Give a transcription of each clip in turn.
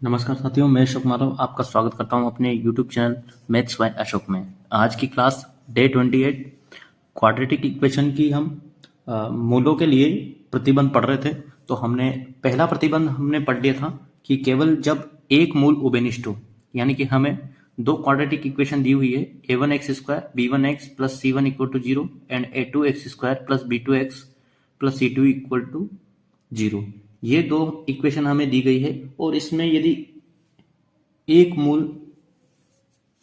नमस्कार साथियों, मैं अशोक माधव आपका स्वागत करता हूं अपने YouTube channel maths by Ashok में। आज की क्लास डे 28 क्वाड्रेटिक इक्वेशन की हम मूलों के लिए प्रतिबंध पढ़ रहे थे। तो हमने पहला प्रतिबंध हमने पढ़ लिया था कि केवल जब एक मूल उभयनिष्ठ हो, यानी कि हमें दो क्वाड्रेटिक इक्वेशन दी हुई है a1x² b1x plus c1 equal to 0 and a2x² plus b2x plus c2 equal to 0। ये दो इक्वेशन हमें दी गई है और इसमें यदि एक मूल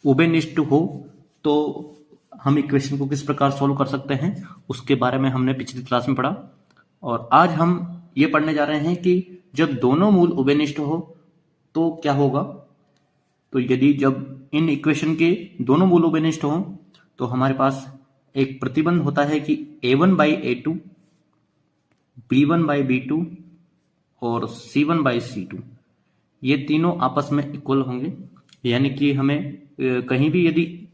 उभयनिष्ठ हो तो हम इक्वेशन को किस प्रकार सॉल्व कर सकते हैं, उसके बारे में हमने पिछली क्लास में पढ़ा। और आज हम ये पढ़ने जा रहे हैं कि जब दोनों मूल उभयनिष्ठ हो तो क्या होगा। तो यदि जब इन इक्वेशन के दोनों मूल उभयनिष्ठ हो तो हमारे पास एक प्रतिबंध होता है कि a1/a2 b1/b2 और c1/c2 ये तीनों आपस में इक्वल होंगे। यानी कि हमें कहीं भी यदि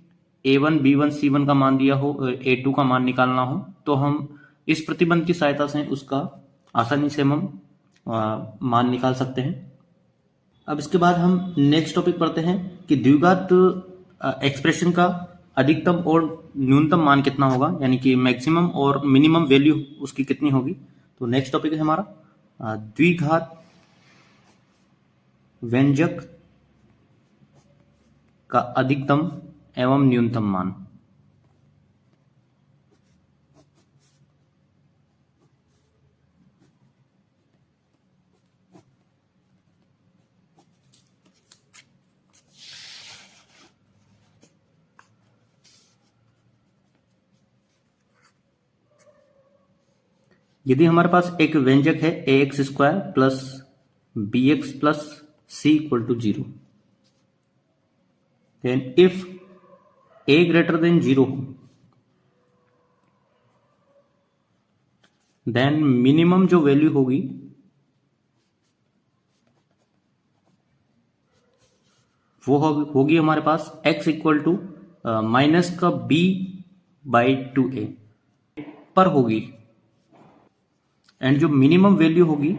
a1 b1 c1 का मान दिया हो, a2 का मान निकालना हो, तो हम इस प्रतिबंध की सहायता से उसका आसानी से हम मान निकाल सकते हैं। अब इसके बाद हम नेक्स्ट टॉपिक पढ़ते हैं कि द्विघात एक्सप्रेशन का अधिकतम और न्यूनतम मान कितना होगा, यानी कि मैक्सिमम और मिनिमम वैल्यू उसकी कितनी होगी। तो नेक्स्ट टॉपिक है हमारा द्विघात व्यंजक का अधिकतम एवं न्यूनतम मान। यदि हमारे पास एक व्यंजक है ax² plus bx plus c equal to 0, then if a greater than 0 then minimum जो वैल्यू होगी वो होगी हमारे पास x इक्वल टू माइनस का b/2a पर होगी, एंड जो मिनिमम वैल्यू होगी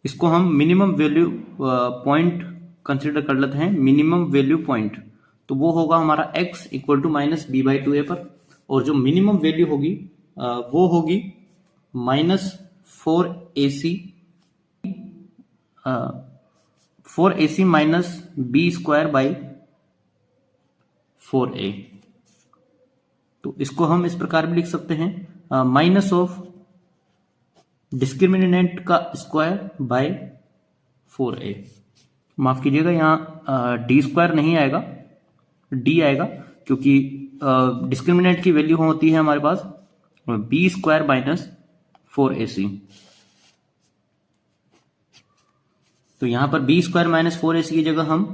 इसको हम मिनिमम वैल्यू पॉइंट कंसिडर कर लेते हैं। मिनिमम वैल्यू पॉइंट तो वो होगा हमारा x equal to minus b/2a पर, और जो मिनिमम वैल्यू होगी वो होगी -4ac माइनस b²/4a। तो इसको हम इस प्रकार भी लिख सकते हैं माइनस ऑफ डिस्क्रिमिनेंट का स्क्वायर बाय 4a। माफ कीजिएगा, यहाँ d² नहीं आएगा, d आएगा, क्योंकि डिस्क्रिमिनेंट की वैल्यू होती है हमारे पास b² माइनस 4ac। तो यहां पर b² माइनस 4ac की जगह हम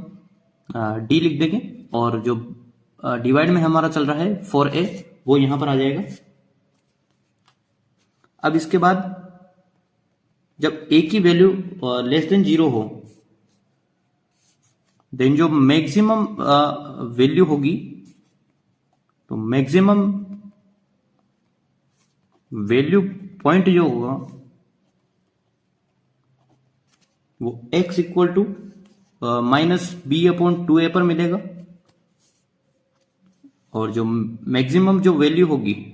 d लिख देंगे, और जो डिवाइड में हमारा चल रहा है 4a वो यहां पर आ जाएगा। अब इसके बाद जब a की वैल्यू लेस देन 0 हो, देन जो मैक्सिमम वैल्यू होगी, तो मैक्सिमम वैल्यू पॉइंट जो होगा वो x equal to minus b/2a पर मिलेगा, और जो मैक्सिमम जो वैल्यू होगी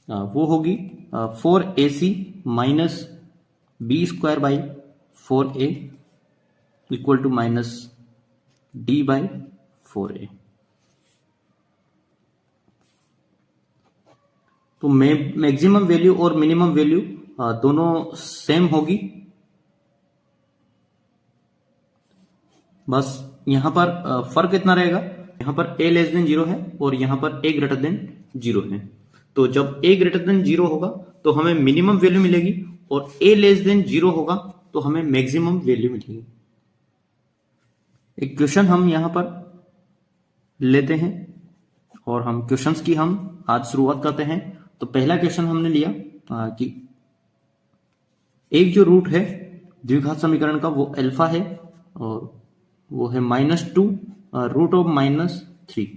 वो होगी 4ac minus b²/4a equal to minus d/4a। तो मैक्सिमम वैल्यू और मिनिमम वैल्यू दोनों सेम होगी, बस यहां पर फर्क इतना रहेगा, यहां पर a लेस देन 0 है और यहां पर a ग्रेटर देन 0 है। तो जब a ग्रेटर देन 0 होगा तो हमें मिनिमम वैल्यू मिलेगी, और a लेस देन 0 होगा तो हमें मैक्सिमम वैल्यू मिलेगी। एक क्वेश्चन हम यहां पर लेते हैं और हम क्वेश्चंस की हम आज शुरुआत करते हैं। तो पहला क्वेश्चन हमने लिया कि एक जो रूट है द्विघात समीकरण का वो अल्फा है, और वो है -2 रूट ऑफ 3।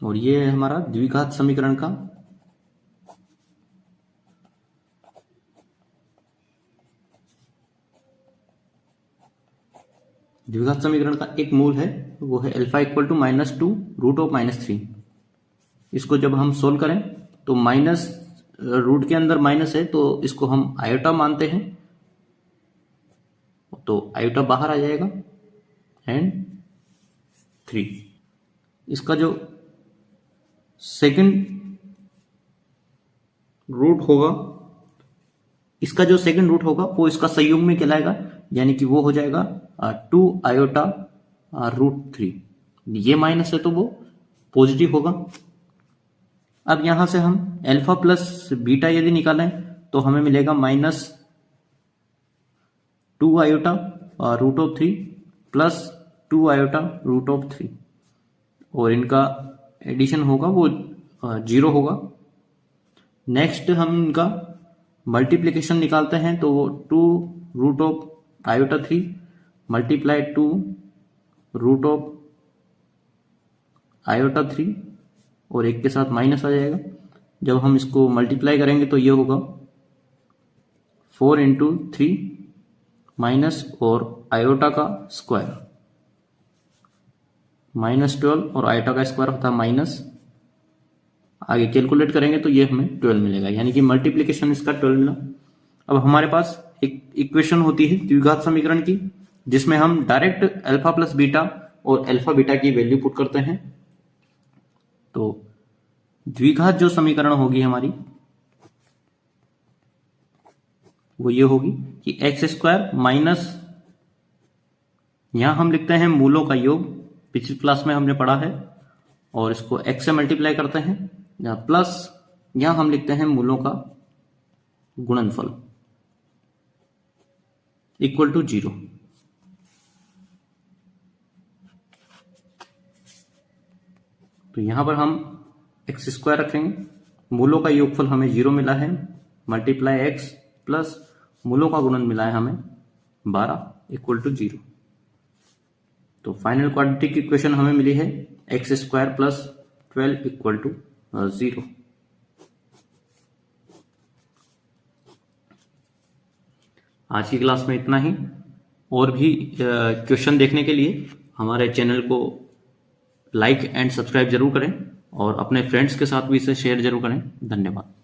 और ये है हमारा द्विघात समीकरण का एक मूल है, वो है alpha equal to -2 root of -3। इसको जब हम सोल्व करें तो माइनस रूट के अंदर माइनस है तो इसको हम आयोटा मानते हैं, तो आयोटा बाहर आ जाएगा एंड 3। इसका जो सेकंड रूट होगा वो इसका संयुग में कहलाएगा, यानी कि वो हो जाएगा 2 आयोटा रूट 3। ये माइनस है तो वो पॉजिटिव होगा। अब यहां से हम अल्फा प्लस बीटा यदि निकालें तो हमें मिलेगा -2 iota root of 3 plus 2 iota root of 3, और इनका एडिशन होगा वो 0 होगा। नेक्स्ट हम इनका मल्टीप्लिकेशन निकालते हैं तो वो 2 root of iota 3 multiply 2 root of iota 3, और एक के साथ माइनस आ जाएगा। जब हम इसको मल्टीप्लाई करेंगे तो ये होगा 4 इंटू 3 माइनस और आयोटा का स्क्वायर -12, और आयोटा का स्क्वायर होता है माइनस। आगे कैलकुलेट करेंगे तो ये हमें 12 मिलेगा, यानी कि मल्टीप्लिकेशन इसका 12 मिला। अब हमारे पास एक इक्वेशन होती है द्विघात समीकरण की, जिसमें हम डायरेक्ट अल्फा प्लस बीटा और अल्फा बीटा की वैल्यू पुट करते हैं। तो द्विघात जो समीकरण होगी हमारी वो ये होगी कि x² माइनस, यहां हम लिखते हैं मूलों का योग, पिछली क्लास में हमने पढ़ा है, और इसको x से मल्टीप्लाई करते हैं, जहां प्लस यहां हम लिखते हैं मूलों का गुणनफल इक्वल टू 0। तो यहां पर हम x² रखेंगे, मूलों का योगफल हमें 0 मिला है, मल्टीप्लाई x प्लस मूलों का गुणन मिला है हमें 12 इक्वल टू 0। तो फाइनल क्वाड्रेटिक इक्वेशन हमें मिली है x² प्लस 12 इक्वल टू 0। आज की क्लास में इतना ही। और भी क्वेश्चन देखने के लिए हमारे चैनल को लाइक एंड सब्सक्राइब जरूर करें, और अपने फ्रेंड्स के साथ भी इसे शेयर जरूर करें। धन्यवाद।